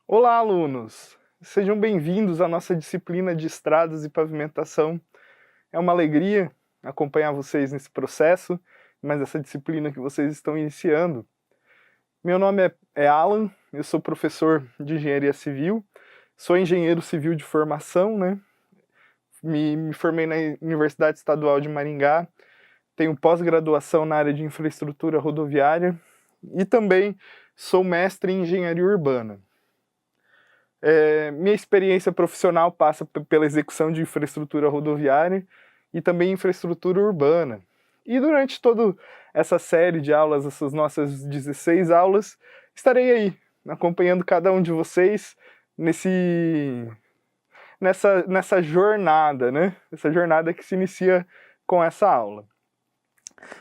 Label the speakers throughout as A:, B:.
A: Olá, alunos! Sejam bem-vindos à nossa disciplina de estradas e pavimentação. É uma alegria acompanhar vocês nesse processo, mas essa disciplina que vocês estão iniciando. Meu nome é Alan, eu sou professor de engenharia civil, sou engenheiro civil de formação, né? Me formei na Universidade Estadual de Maringá, tenho pós-graduação na área de infraestrutura rodoviária e também sou mestre em engenharia urbana. Minha experiência profissional passa pela execução de infraestrutura rodoviária e também infraestrutura urbana. E durante toda essa série de aulas, essas nossas 16 aulas, estarei aí, acompanhando cada um de vocês nessa jornada, né? Essa jornada que se inicia com essa aula.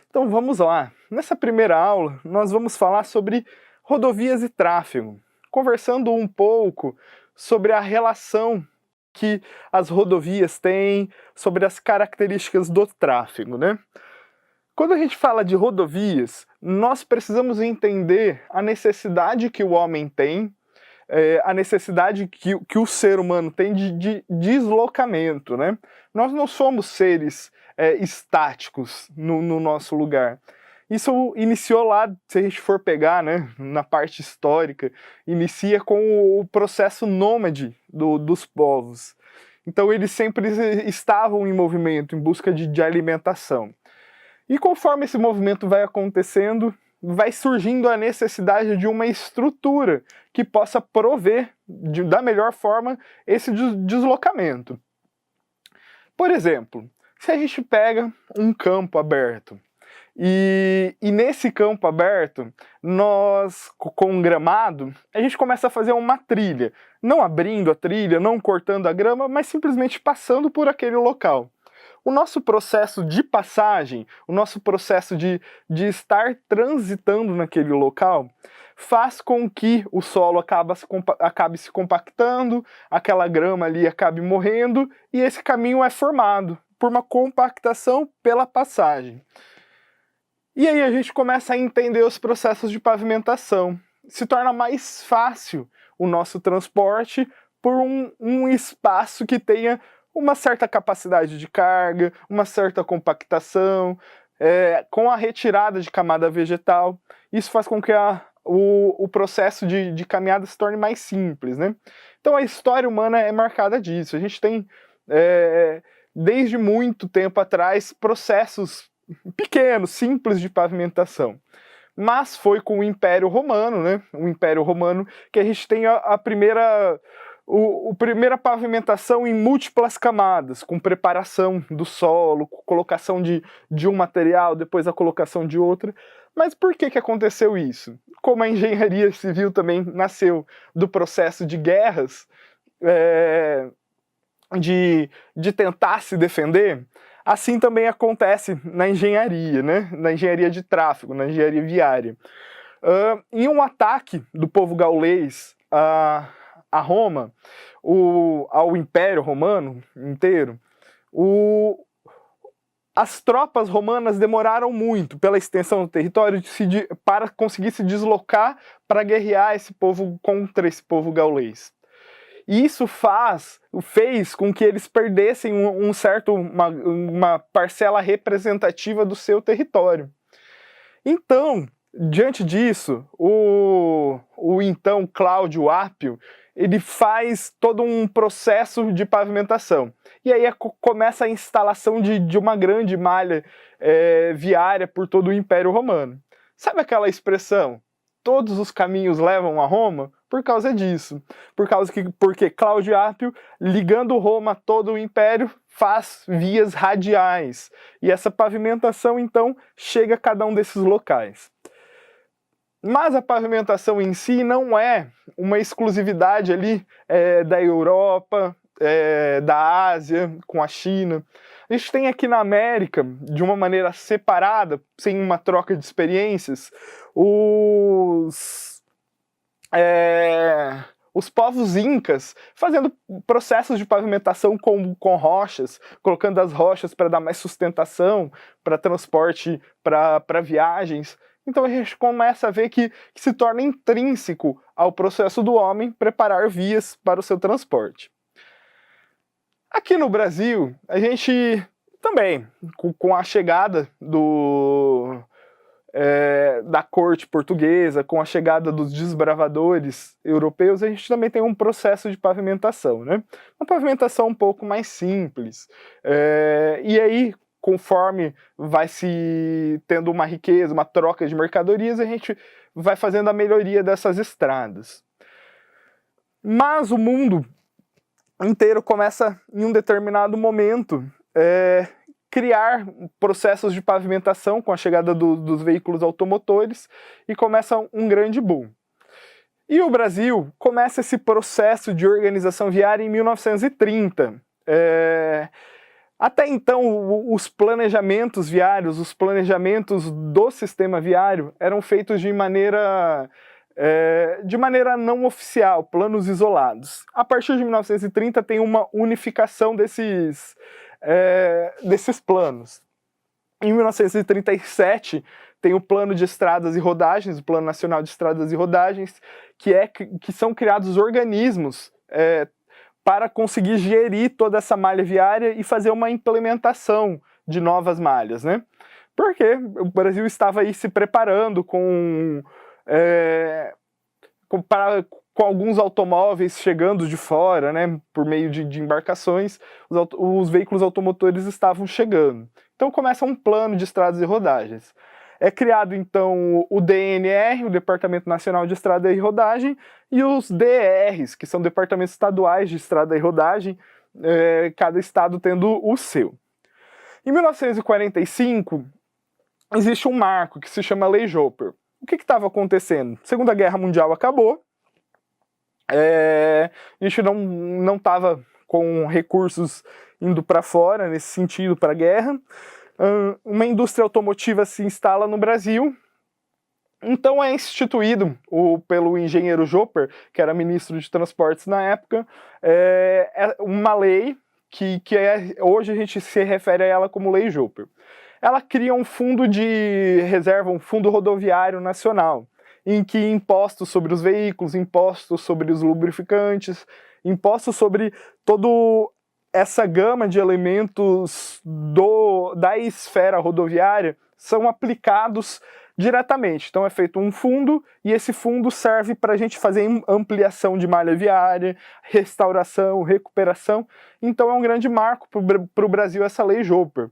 A: Então vamos lá. Nessa primeira aula, nós vamos falar sobre rodovias e tráfego, conversando um pouco sobre a relação que as rodovias têm, sobre as características do tráfego, né? Quando a gente fala de rodovias, nós precisamos entender a necessidade que o homem tem, a necessidade que o ser humano tem de deslocamento, né? Nós não somos seres estáticos no nosso lugar. Isso iniciou lá, se a gente for pegar, né, na parte histórica, inicia com o processo nômade dos povos. Então eles sempre estavam em movimento, em busca de alimentação. E conforme esse movimento vai acontecendo, vai surgindo a necessidade de uma estrutura que possa prover, da melhor forma, esse deslocamento. Por exemplo, se a gente pega um campo aberto, e nesse campo aberto, nós, com um gramado, a gente começa a fazer uma trilha. Não abrindo a trilha, não cortando a grama, mas simplesmente passando por aquele local. O nosso processo de passagem, o nosso processo de estar transitando naquele local, faz com que o solo acabe se compactando, aquela grama ali acabe morrendo, e esse caminho é formado por uma compactação pela passagem. E aí a gente começa a entender os processos de pavimentação. Se torna mais fácil o nosso transporte por um espaço que tenha uma certa capacidade de carga, uma certa compactação, com a retirada de camada vegetal. Isso faz com que o processo de caminhada se torne mais simples, né? Então a história humana é marcada disso. A gente tem, desde muito tempo atrás, processos pequenos, simples de pavimentação. Mas foi com o Império Romano, né? O Império Romano, que a gente tem a primeira pavimentação em múltiplas camadas, com preparação do solo, colocação de um material, depois a colocação de outro. Mas por que aconteceu isso? Como a engenharia civil também nasceu do processo de guerras, de tentar se defender, assim também acontece na engenharia, né? Na engenharia de tráfego, na engenharia viária. Em um ataque do povo gaulês a Roma, ao Império Romano inteiro, as tropas romanas demoraram muito pela extensão do território para conseguir se deslocar para guerrear contra esse povo gaulês. E isso fez com que eles perdessem uma parcela representativa do seu território. Então, diante disso, o então Cláudio Apio, ele faz todo um processo de pavimentação. E aí começa a instalação de uma grande malha viária por todo o Império Romano. Sabe aquela expressão? Todos os caminhos levam a Roma? Por causa disso. Porque Cláudio Apio, ligando Roma a todo o Império, faz vias radiais. E essa pavimentação, então, chega a cada um desses locais. Mas a pavimentação em si não é uma exclusividade ali da Europa, da Ásia, com a China. A gente tem aqui na América, de uma maneira separada, sem uma troca de experiências, os povos incas fazendo processos de pavimentação com rochas, colocando as rochas para dar mais sustentação, para transporte, para viagens. Então a gente começa a ver que se torna intrínseco ao processo do homem preparar vias para o seu transporte. Aqui no Brasil, a gente também, com a chegada da corte portuguesa, com a chegada dos desbravadores europeus, a gente também tem um processo de pavimentação, né? Uma pavimentação um pouco mais simples. E aí, conforme vai se tendo uma riqueza, uma troca de mercadorias, a gente vai fazendo a melhoria dessas estradas. Mas o mundo inteiro começa, em um determinado momento, criar processos de pavimentação com a chegada dos veículos automotores e começa um grande boom. E o Brasil começa esse processo de organização viária em 1930. Até então, os planejamentos viários, os planejamentos do sistema viário eram feitos de maneira não oficial, planos isolados. A partir de 1930 tem uma unificação desses planos. Em 1937 tem o Plano de Estradas e Rodagens, o Plano Nacional de Estradas e Rodagens, que são criados organismos para conseguir gerir toda essa malha viária e fazer uma implementação de novas malhas, né? Porque o Brasil estava aí se preparando com alguns automóveis chegando de fora, né, por meio de embarcações, os veículos automotores estavam chegando. Então começa um plano de estradas e rodagens. É criado, então, o DNR, o Departamento Nacional de Estrada e Rodagem, e os DERs, que são Departamentos Estaduais de Estrada e Rodagem, cada estado tendo o seu. Em 1945, existe um marco que se chama Lei Joper. O que estava acontecendo? A Segunda Guerra Mundial acabou, a gente não estava com recursos indo para fora, nesse sentido, para a guerra. Uma indústria automotiva se instala no Brasil, então é instituído pelo engenheiro Joper, que era ministro de transportes na época, uma lei que hoje a gente se refere a ela como Lei Joper. Ela cria um fundo de reserva, um fundo rodoviário nacional, em que impostos sobre os veículos, impostos sobre os lubrificantes, impostos sobre toda essa gama de elementos da esfera rodoviária são aplicados diretamente. Então é feito um fundo, e esse fundo serve para a gente fazer ampliação de malha viária, restauração, recuperação. Então é um grande marco para o Brasil essa Lei Joper,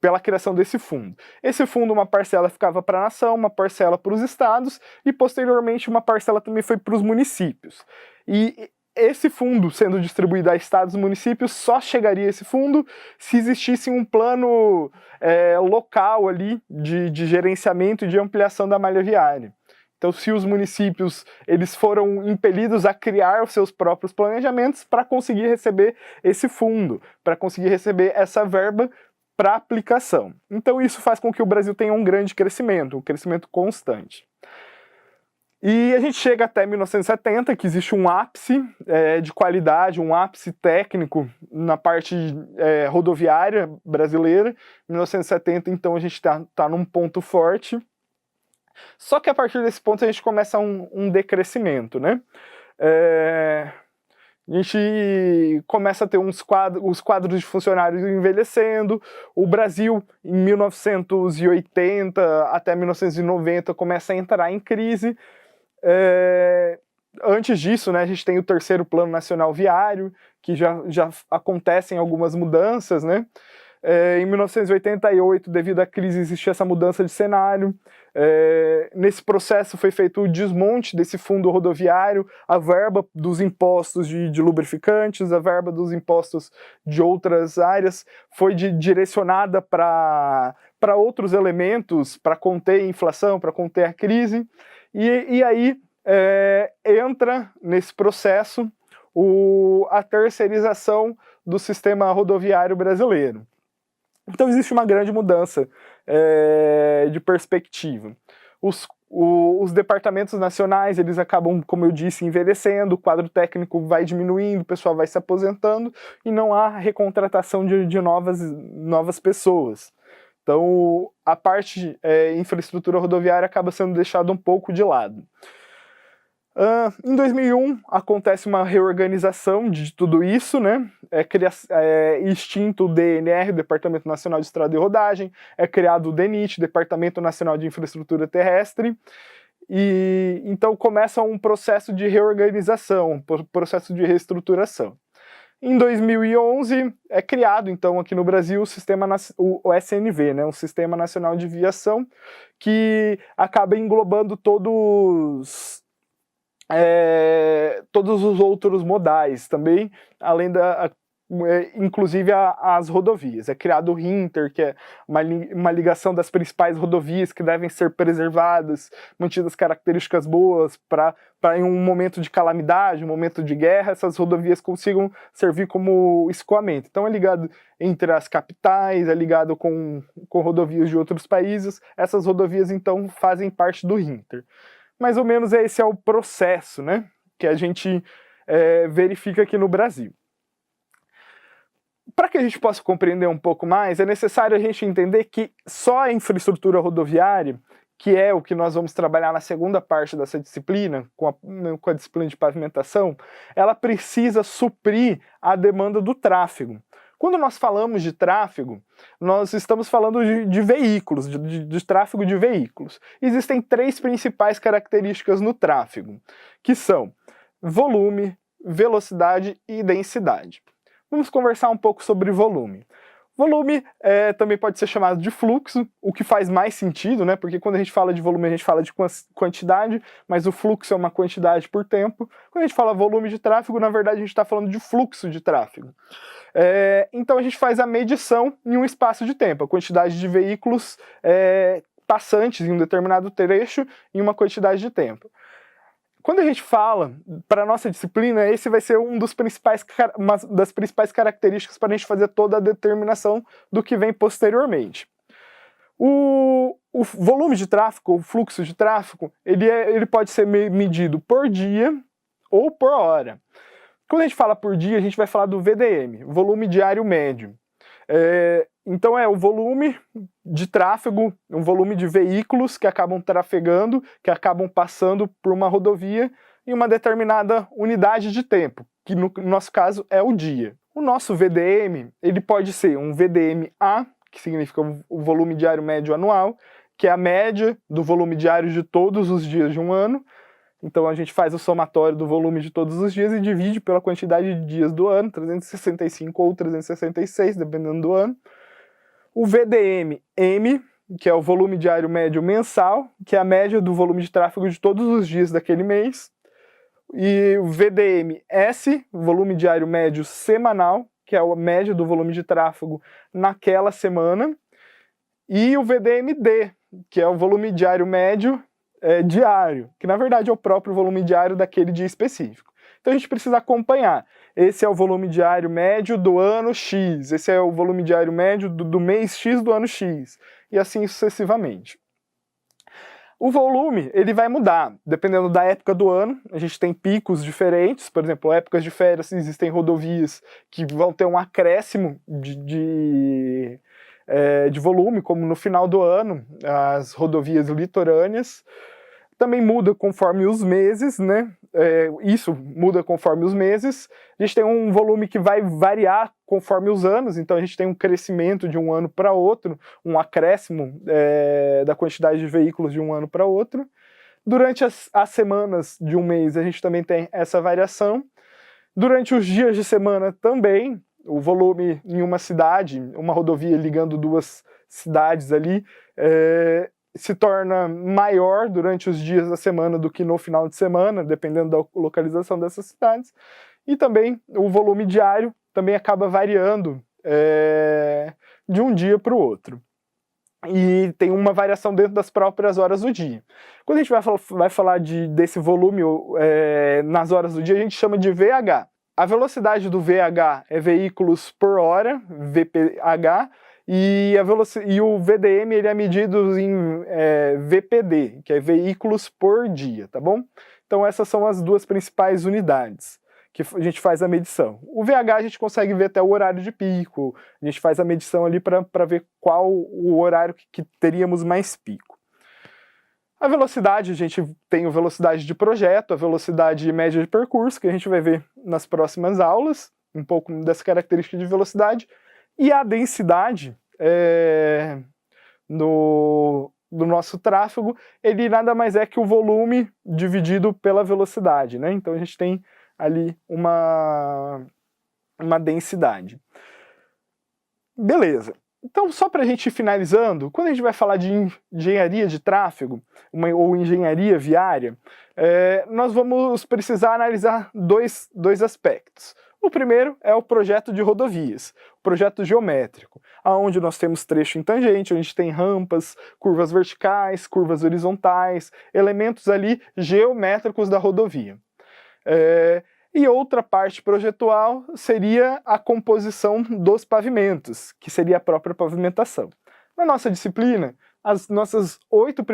A: pela criação desse fundo. Esse fundo, uma parcela ficava para a nação, uma parcela para os estados, e posteriormente uma parcela também foi para os municípios. E esse fundo, sendo distribuído a estados e municípios, só chegaria esse fundo se existisse um plano local ali de gerenciamento e de ampliação da malha viária. Então, se os municípios eles foram impelidos a criar os seus próprios planejamentos para conseguir receber esse fundo, para conseguir receber essa verba para aplicação. Então, isso faz com que o Brasil tenha um grande crescimento, um crescimento constante. E a gente chega até 1970, que existe um ápice de qualidade, um ápice técnico na parte rodoviária brasileira. 1970, então, a gente tá num ponto forte. Só que a partir desse ponto a gente começa um decrescimento, né? A gente começa a ter os quadros de funcionários envelhecendo. O Brasil, em 1980 até 1990, começa a entrar em crise. Antes disso, né, a gente tem o terceiro Plano Nacional Viário, que já acontecem algumas mudanças, né? Em 1988, devido à crise, existe essa mudança de cenário. Nesse processo foi feito o desmonte desse fundo rodoviário, a verba dos impostos de lubrificantes, a verba dos impostos de outras áreas foi direcionada para outros elementos, para conter a inflação, para conter a crise. E aí entra nesse processo a terceirização do sistema rodoviário brasileiro. Então existe uma grande mudança de perspectiva. Os departamentos nacionais, eles acabam, como eu disse, envelhecendo, o quadro técnico vai diminuindo, o pessoal vai se aposentando e não há recontratação de novas pessoas. Então, a parte infraestrutura rodoviária acaba sendo deixada um pouco de lado. Em 2001, acontece uma reorganização de tudo isso, né? Extinto o DNR, Departamento Nacional de Estrada e Rodagem, é criado o DENIT, Departamento Nacional de Infraestrutura Terrestre, e então começa um processo de reorganização, um processo de reestruturação. Em 2011 é criado, então, aqui no Brasil, o SNV, né, um Sistema Nacional de Viação, que acaba englobando todos os outros modais também, além inclusive as rodovias. É criado o RINTER, que é uma ligação das principais rodovias que devem ser preservadas, mantidas características boas para em um momento de calamidade, um momento de guerra, essas rodovias consigam servir como escoamento. Então é ligado entre as capitais, é ligado com rodovias de outros países. Essas rodovias então fazem parte do RINTER. Mais ou menos esse é o processo, né, que a gente verifica aqui no Brasil. Para que a gente possa compreender um pouco mais, é necessário a gente entender que só a infraestrutura rodoviária, que é o que nós vamos trabalhar na segunda parte dessa disciplina, com a disciplina de pavimentação, ela precisa suprir a demanda do tráfego. Quando nós falamos de tráfego, nós estamos falando de veículos, de tráfego de veículos. Existem 3 principais características no tráfego, que são volume, velocidade e densidade. Vamos conversar um pouco sobre volume. Volume também pode ser chamado de fluxo, o que faz mais sentido, né? Porque quando a gente fala de volume, a gente fala de quantidade, mas o fluxo é uma quantidade por tempo. Quando a gente fala volume de tráfego, na verdade a gente está falando de fluxo de tráfego. Então a gente faz a medição em um espaço de tempo, a quantidade de veículos passantes em um determinado trecho em uma quantidade de tempo. Quando a gente fala, para a nossa disciplina, esse vai ser uma das principais características para a gente fazer toda a determinação do que vem posteriormente. O volume de tráfego, o fluxo de tráfego, ele pode ser medido por dia ou por hora. Quando a gente fala por dia, a gente vai falar do VDM, volume diário médio. Então é o volume de tráfego, um volume de veículos que acabam trafegando, que acabam passando por uma rodovia em uma determinada unidade de tempo, que no nosso caso é o dia. O nosso VDM, ele pode ser um VDM-A, que significa o volume diário médio anual, que é a média do volume diário de todos os dias de um ano. Então a gente faz o somatório do volume de todos os dias e divide pela quantidade de dias do ano, 365 ou 366, dependendo do ano. O VDM-M, que é o volume diário médio mensal, que é a média do volume de tráfego de todos os dias daquele mês. E o VDM-S, volume diário médio semanal, que é a média do volume de tráfego naquela semana. E o VDM-D, que é o volume diário médio diário, que na verdade é o próprio volume diário daquele dia específico. Então a gente precisa acompanhar. Esse é o volume diário médio do ano X, esse é o volume diário médio do mês X do ano X, e assim sucessivamente. O volume, ele vai mudar, dependendo da época do ano. A gente tem picos diferentes, por exemplo, épocas de férias, existem rodovias que vão ter um acréscimo de volume, como no final do ano, as rodovias litorâneas. Também muda conforme os meses, né? Isso muda conforme os meses. A gente tem um volume que vai variar conforme os anos, então a gente tem um crescimento de um ano para outro, um acréscimo da quantidade de veículos de um ano para outro. Durante as semanas de um mês a gente também tem essa variação. Durante os dias de semana também, o volume em uma cidade, uma rodovia ligando 2 cidades ali, se torna maior durante os dias da semana do que no final de semana, dependendo da localização dessas cidades. E também o volume diário também acaba variando de um dia para o outro. E tem uma variação dentro das próprias horas do dia. Quando a gente vai falar desse volume nas horas do dia, a gente chama de VH. A velocidade do VH é veículos por hora, VPH, e o VDM ele é medido em VPD, que é veículos por dia, tá bom? Então essas são as 2 principais unidades que a gente faz a medição. O VH a gente consegue ver até o horário de pico, a gente faz a medição ali para ver qual o horário que teríamos mais pico. A velocidade, a gente tem a velocidade de projeto, a velocidade média de percurso, que a gente vai ver nas próximas aulas, um pouco dessa característica de velocidade, e a densidade do nosso tráfego, ele nada mais é que o volume dividido pela velocidade, né? Então a gente tem ali uma densidade. Beleza. Então, só para a gente ir finalizando, quando a gente vai falar de engenharia de tráfego, ou engenharia viária, nós vamos precisar analisar dois aspectos. O primeiro é o projeto de rodovias, o projeto geométrico, onde nós temos trecho em tangente, onde a gente tem rampas, curvas verticais, curvas horizontais, elementos ali geométricos da rodovia. E outra parte projetual seria a composição dos pavimentos, que seria a própria pavimentação. Na nossa disciplina, as nossas 8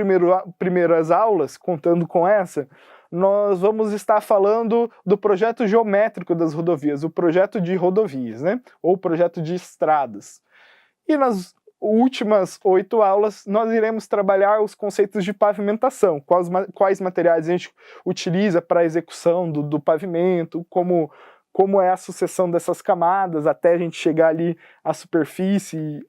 A: primeiras aulas, contando com essa, nós vamos estar falando do projeto geométrico das rodovias, o projeto de rodovias, né? Ou projeto de estradas. E nas últimas 8 aulas, nós iremos trabalhar os conceitos de pavimentação, quais materiais a gente utiliza para a execução do pavimento, como é a sucessão dessas camadas, até a gente chegar ali à superfície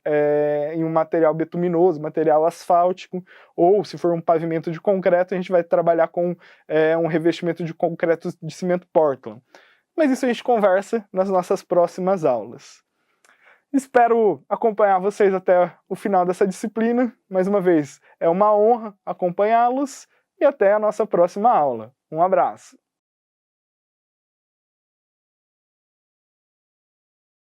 A: em um material betuminoso, material asfáltico, ou se for um pavimento de concreto, a gente vai trabalhar com um revestimento de concreto de cimento Portland. Mas isso a gente conversa nas nossas próximas aulas. Espero acompanhar vocês até o final dessa disciplina. Mais uma vez, é uma honra acompanhá-los e até a nossa próxima aula. Um abraço!